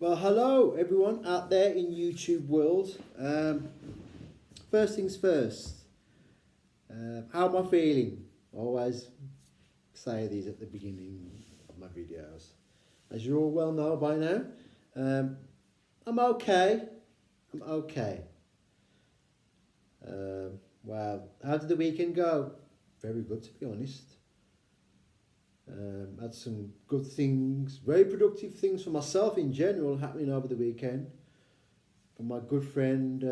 Well, hello everyone out there in YouTube world. First things first, how am I feeling? I always say these at the beginning of my videos. As you all well know by now, I'm okay. I'm okay. Well, how did the weekend go? Very good, to be honest. Had some good things, very productive things for myself in general happening over the weekend. From my good friend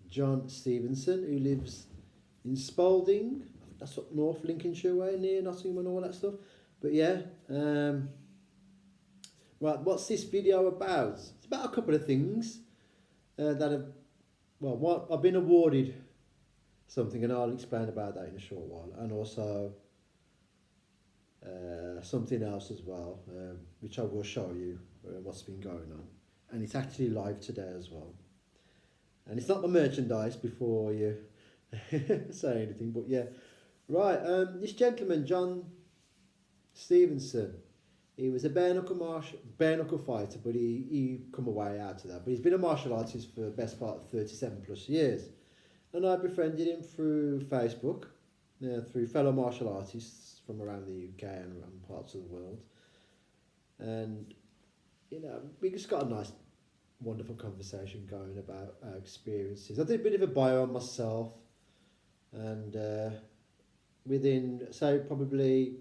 John Stevenson, who lives in Spalding. That's up north Lincolnshire way, near Nottingham and all that stuff. But yeah, right, what's this video about? It's about a couple of things that have, well, what I've been awarded something, and I'll explain about that in a short while, and also something else as well, which I will show you what's been going on, and it's actually live today as well. And it's not the merchandise before you say anything, but yeah, right. This gentleman, John Stevenson, he was a bare knuckle fighter, but he come away out of that. But he's been a martial artist for the best part of 37 plus years, and I befriended him through Facebook, through fellow martial artists from around the UK and around parts of the world. And, you know, we just got a nice, wonderful conversation going about our experiences. I did a bit of a bio on myself, and within, say, probably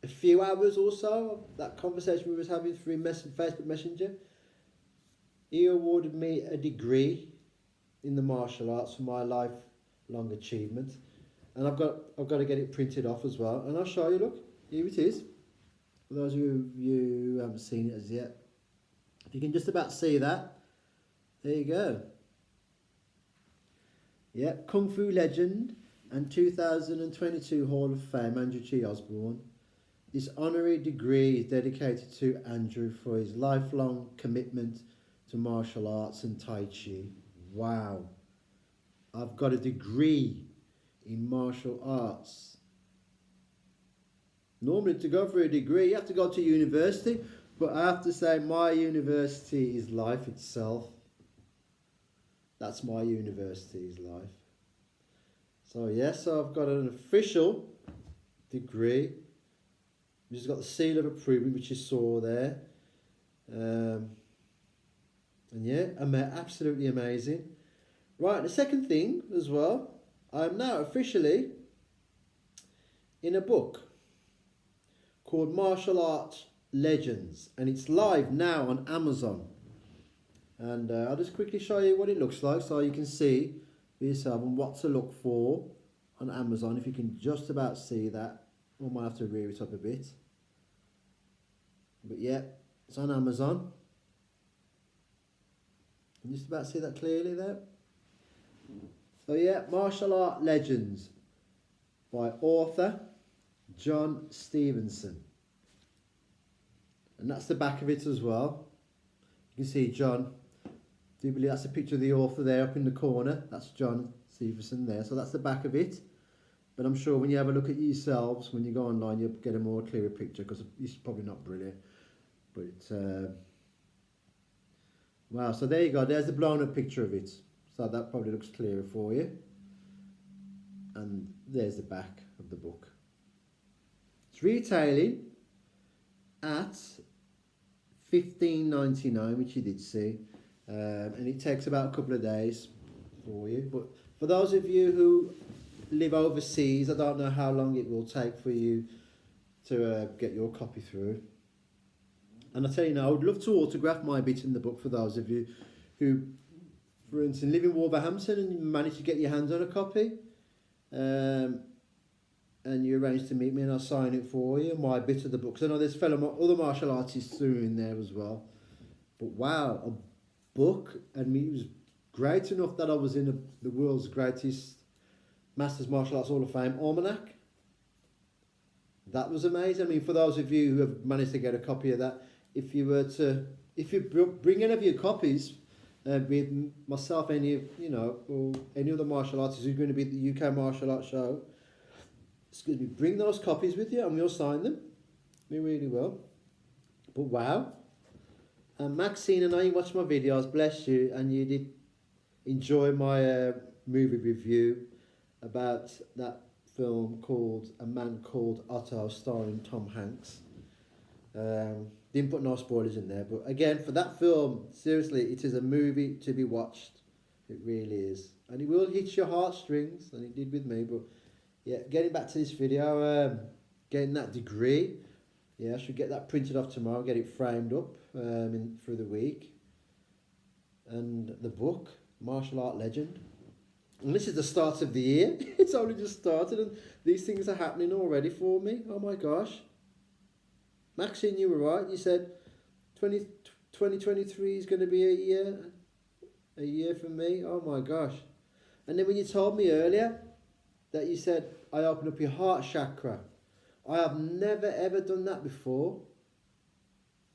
a few hours or so of that conversation we was having through Facebook Messenger, he awarded me a degree in the martial arts for my lifelong achievement. And I've got to get it printed off as well, and I'll show you. Look, here it is. For those of you who haven't seen it as yet, if you can just about see that, there you go. Yeah, Kung Fu legend and 2022 Hall of Fame Andrew G. Osborne. This honorary degree is dedicated to Andrew for his lifelong commitment to martial arts and Tai Chi. Wow, I've got a degree in martial arts. Normally, to go for a degree you have to go to university, but I have to say my university is life itself. That's my university's life. So yes, so I've got an official degree which has got the seal of approval, which you saw there, and yeah, absolutely amazing. Right, the second thing as well, I'm now officially in a book called Martial Arts Legends, and it's live now on Amazon. And I'll just quickly show you what it looks like so you can see for yourself and what to look for on Amazon. If you can just about see that, I might have to rear it up a bit. But yeah, it's on Amazon. Can you just about see that clearly there? So yeah, Martial Art Legends by author John Stevenson. And that's the back of it as well. You can see John. I do believe that's a picture of the author there up in the corner. That's John Stevenson there. So that's the back of it. But I'm sure when you have a look at it yourselves, when you go online, you'll get a more clearer picture, because it's probably not brilliant. But wow, so there you go. There's the blown up picture of it. So that probably looks clearer for you. And there's the back of the book. It's retailing at $15.99, which you did see. And it takes about a couple of days for you. But for those of you who live overseas, I don't know how long it will take for you to get your copy through. And I tell you now, I would love to autograph my bit in the book for those of you who, for instance, live in Wolverhampton and you manage to get your hands on a copy, and you arrange to meet me and I'll sign it for you, my bit of the book. 'Cause I know there's other martial artists who are in there as well. But wow, a book, and it was great enough that I was in the world's greatest Masters Martial Arts Hall of Fame almanac. That was amazing. I mean, for those of you who have managed to get a copy of that, if you bring any of your copies, with myself, any other martial artists who's going to be at the UK Martial Arts Show, bring those copies with you and we'll sign them. We really will. But wow, And Maxine, I know you watch my videos, bless you, and you did enjoy my movie review about that film called A Man Called Otto, starring Tom Hanks. Didn't put no spoilers in there, but again, for that film, seriously, it is a movie to be watched. It really is, and it will hit your heartstrings, and it did with me. But yeah, getting back to this video, getting that degree. Yeah, I should get that printed off tomorrow, get it framed up through the week. And the book, Martial Art Legend. And this is the start of the year. It's only just started and these things are happening already for me. Oh my gosh. Maxine, you were right. You said 2023 is going to be a year for me. Oh my gosh. And then when you told me earlier that you said, I open up your heart chakra. I have never ever done that before.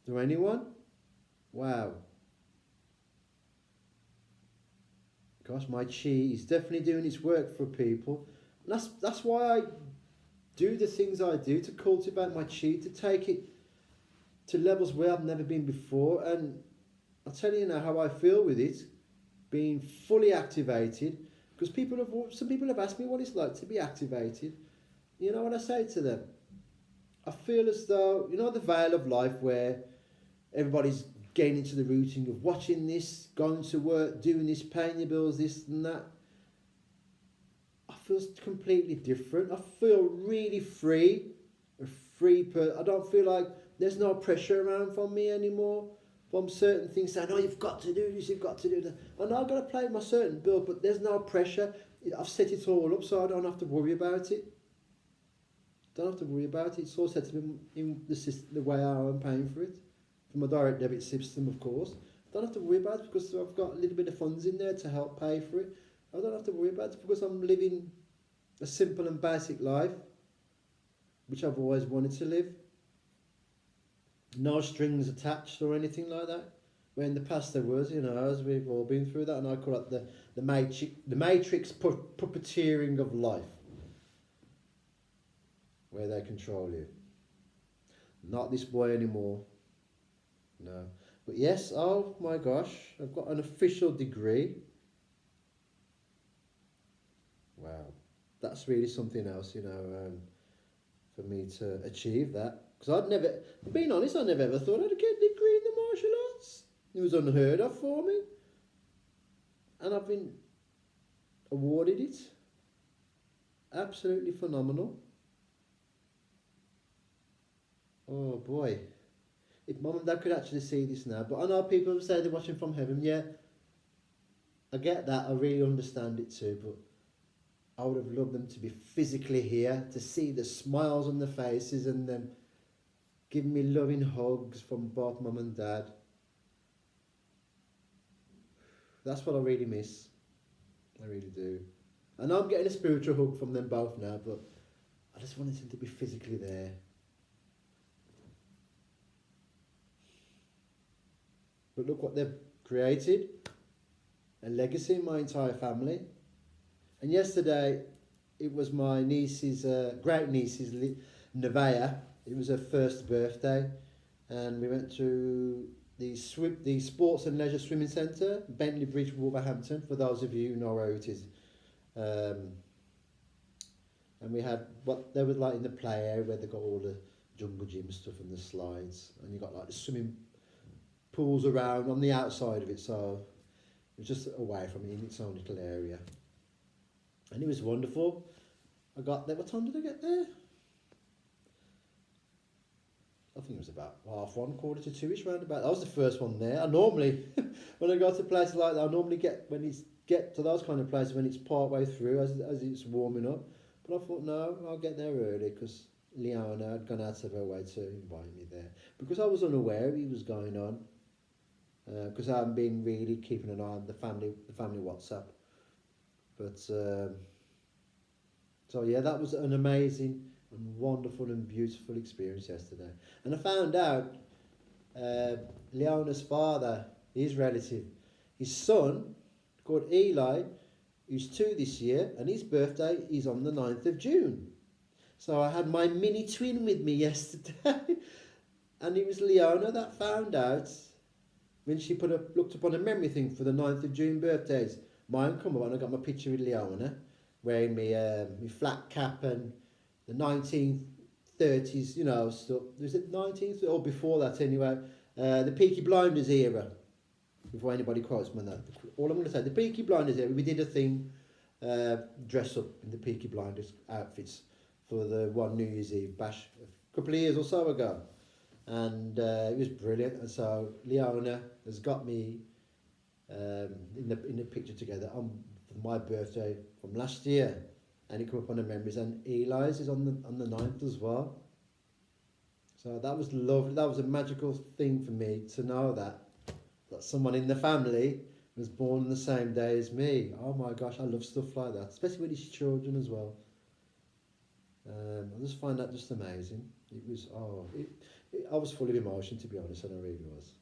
To anyone? Wow. Gosh, my chi is definitely doing its work for people. And that's why I do the things I do, to cultivate my chi, to take it to levels where I've never been before. And I'll tell you now how I feel with it, being fully activated. Because some people have asked me what it's like to be activated. You know what I say to them? I feel as though, you know, the veil of life where everybody's getting into the routine of watching this, going to work, doing this, paying your bills, this and that. I feel completely different. I feel really free. I don't feel like there's no pressure around from me anymore. From certain things saying, oh, you've got to do this, you've got to do that. I know I've got to play my certain bill, but there's no pressure. I've set it all up so I don't have to worry about it. Don't have to worry about it. It's all set up in the system, the way I'm paying for it. For my direct debit system, of course. Don't have to worry about it because I've got a little bit of funds in there to help pay for it. I don't have to worry about it because I'm living a simple and basic life, which I've always wanted to live. No strings attached or anything like that. Where in the past there was, you know, as we've all been through that, and I call it the matrix puppeteering of life. Where they control you. Not this boy anymore. No. But yes, oh my gosh, I've got an official degree. Wow. That's really something else, you know, for me to achieve that. Because being honest, I never ever thought I'd get a degree in the martial arts. It was unheard of for me. And I've been awarded it. Absolutely phenomenal. Oh boy. If mum and dad could actually see this now. But I know people say they're watching from heaven. Yeah, I get that. I really understand it too. But I would have loved them to be physically here, to see the smiles on their faces and them giving me loving hugs from both mum and dad. That's what I really miss. I really do. I know I'm getting a spiritual hug from them both now, but I just wanted them to be physically there. But look what they've created. A legacy in my entire family. And yesterday, it was my niece's, great niece's, Nevaeh. It was her first birthday. And we went to the Sports and Leisure Swimming Centre, Bentley Bridge, Wolverhampton, for those of you who know where it is. And we had what they were like in the play area where they got all the jungle gym stuff and the slides. And you got like the swimming pools around on the outside of it, so it was just away from it in its own little area. And it was wonderful. I got there, what time did I get there? I think it was about 1:30 to 2ish round about. I was the first one there. I normally, when I go to places like that, I normally get to those kind of places when it's part way through as it's warming up. But I thought, no, I'll get there early because Leona had gone out of her way to invite me there. Because I was unaware he was going on. Because I haven't been really keeping an eye on the family WhatsApp. But, so yeah, that was an amazing and wonderful and beautiful experience yesterday. And I found out Leona's father, his relative, his son, called Eli, who's 2 this year, and his birthday is on the 9th of June. So I had my mini twin with me yesterday. And it was Leona that found out when she looked upon a memory thing for the 9th of June birthdays, mine come up and I got my picture with Leona wearing me flat cap and the 1930s, you know, stuff. Was it 19th or before that anyway? The Peaky Blinders era. Before anybody quotes me on that, all I'm going to say, the Peaky Blinders era, we did a thing, dress up in the Peaky Blinders outfits for the one New Year's Eve bash a couple of years or so ago, and it was brilliant. And so Leona has got me in the picture together on for my birthday from last year, and it came up on the memories. And Eli's is on the 9th as well. So that was lovely. That was a magical thing for me to know that someone in the family was born on the same day as me. Oh my gosh, I love stuff like that, especially with his children as well. I just find that just amazing. It was, I was full of emotion, to be honest, and I really was.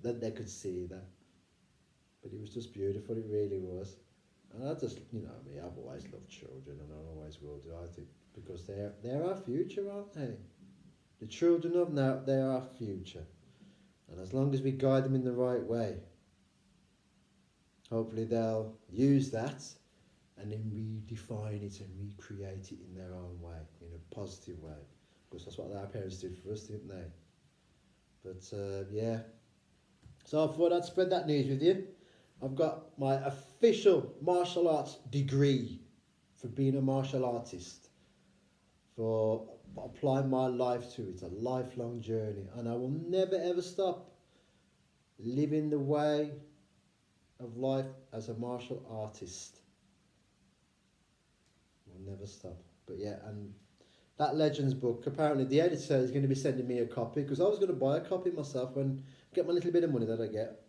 That they could see that. But it was just beautiful, it really was. And I just, you know me, I've always loved children, and I always will do, I think, because they're our future, aren't they? The children of now, they're our future. And as long as we guide them in the right way, hopefully they'll use that and then redefine it and recreate it in their own way, in a positive way. Because that's what our parents did for us, didn't they? But yeah. So I thought I'd spread that news with you. I've got my official martial arts degree for being a martial artist, for applying my life to it, a lifelong journey, and I will never ever stop living the way of life as a martial artist. Will never stop. But yeah, and that Legends book, apparently the editor is going to be sending me a copy, because I was going to buy a copy myself when I get my little bit of money that I get,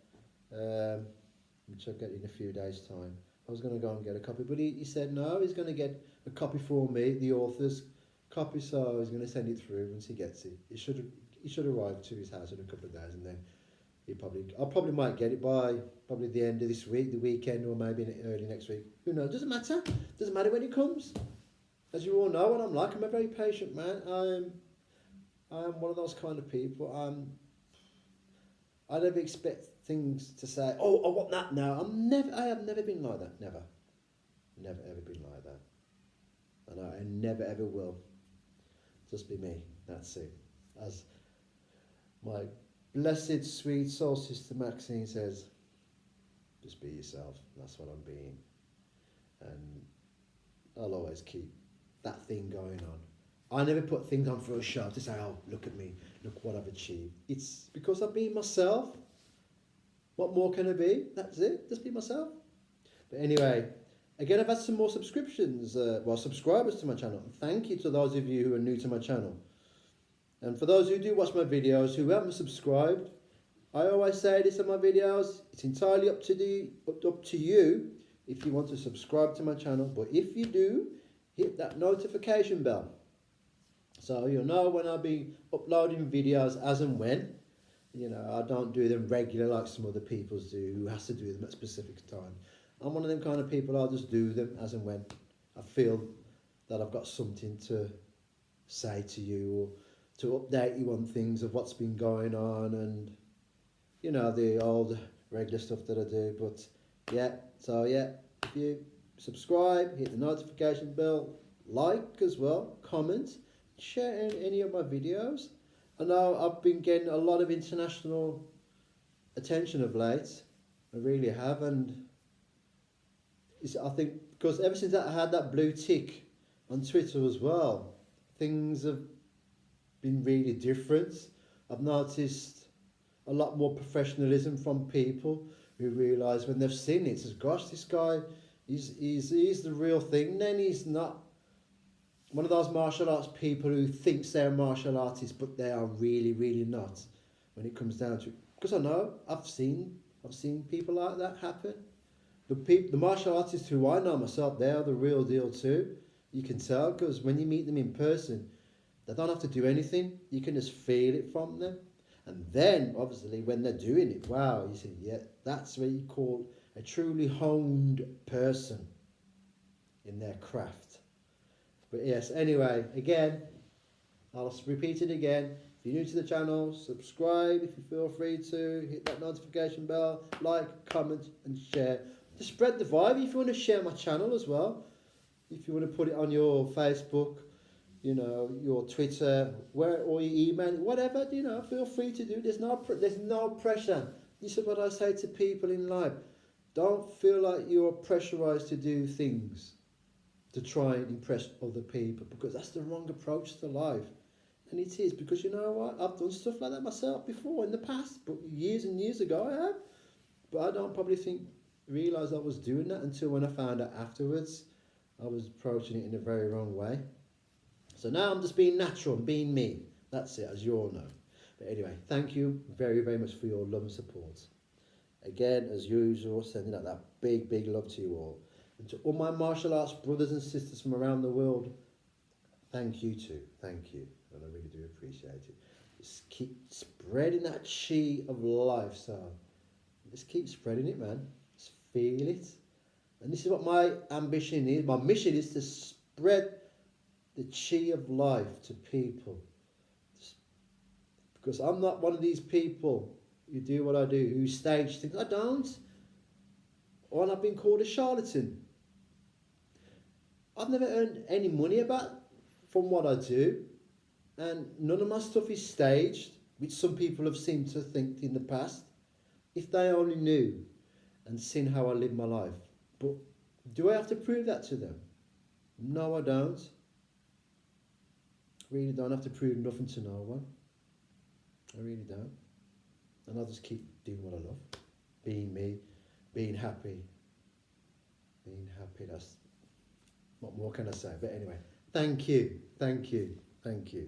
which I'll get in a few days' time. I was going to go and get a copy, but he said no, he's going to get a copy for me, the author's copy, so he's going to send it through once he gets it. It should arrive to his house in a couple of days, and then I probably might get it by probably the end of this week, the weekend, or maybe early next week. Who knows? Doesn't matter. Doesn't matter when it comes. As you all know what I'm like, I'm a very patient man. I am one of those kind of people. I never expect things to say, oh, I want that now. I have never been like that. Never ever been like that. And I never ever will. Just be me. That's it. As my blessed sweet soul sister Maxine says, just be yourself. That's what I'm being. And I'll always keep that thing going on. I never put things on for a show to say, oh, look at me, look what I've achieved. It's because I've been myself. What more can I be? That's it, just be myself. But anyway, again, I've had some more subscriptions, subscribers to my channel. Thank you to those of you who are new to my channel. And for those who do watch my videos who haven't subscribed, I always say this in my videos, it's entirely up to you if you want to subscribe to my channel. But if you do, hit that notification bell, so you'll know when I'll be uploading videos as and when. You know, I don't do them regular like some other people do who has to do them at specific time. I'm one of them kind of people, I'll just do them as and when I feel that I've got something to say to you, or to update you on things of what's been going on, and you know, the old regular stuff that I do. But yeah, so yeah, if you subscribe, hit the notification bell, like as well, comment, share any of my videos. I know I've been getting a lot of international attention of late, I really have, and I think because ever since I had that blue tick on Twitter as well, things have been really different. I've noticed a lot more professionalism from people who realise when they've seen it, says, gosh, this guy, he's the real thing. Then he's not one of those martial arts people who thinks they're a martial artist, but they are really, really not when it comes down to it. Because I know, I've seen people like that happen. The martial artists who I know myself, they are the real deal too. You can tell, because when you meet them in person, they don't have to do anything. You can just feel it from them. And then, obviously, when they're doing it, wow, you see, yeah, that's what you call a truly honed person in their craft. But yes, anyway, again, I'll repeat it again. If you're new to the channel, subscribe if you feel free to. Hit that notification bell, like, comment and share. To spread the vibe, if you want to share my channel as well. If you want to put it on your Facebook, you know, your Twitter, or your email, whatever, you know, feel free to do. There's no pressure. This is what I say to people in life. Don't feel like you're pressurized to do things to try and impress other people, because that's the wrong approach to life. And it is, because you know what? I've done stuff like that myself before in the past, but years and years ago I have. But I don't probably realise I was doing that until when I found out afterwards. I was approaching it in a very wrong way. So now I'm just being natural and being me. That's it, as you all know. But anyway, thank you very, very much for your love and support. Again, as usual, sending out that big, big love to you all. And to all my martial arts brothers and sisters from around the world, thank you too. Thank you. And I really do appreciate it. Just keep spreading that chi of life. So just keep spreading it, man. Just feel it. And this is what my ambition is. My mission is to spread the chi of life to people. Because I'm not one of these people who do what I do, who stage things. I don't. Or I've been called a charlatan. I've never earned any money from what I do. And none of my stuff is staged, which some people have seemed to think in the past. If they only knew and seen how I live my life. But do I have to prove that to them? No, I don't. I really don't have to prove nothing to no one. I really don't. And I'll just keep doing what I love. Being me, being happy. Being happy, what more can I say? But anyway, thank you, thank you, thank you.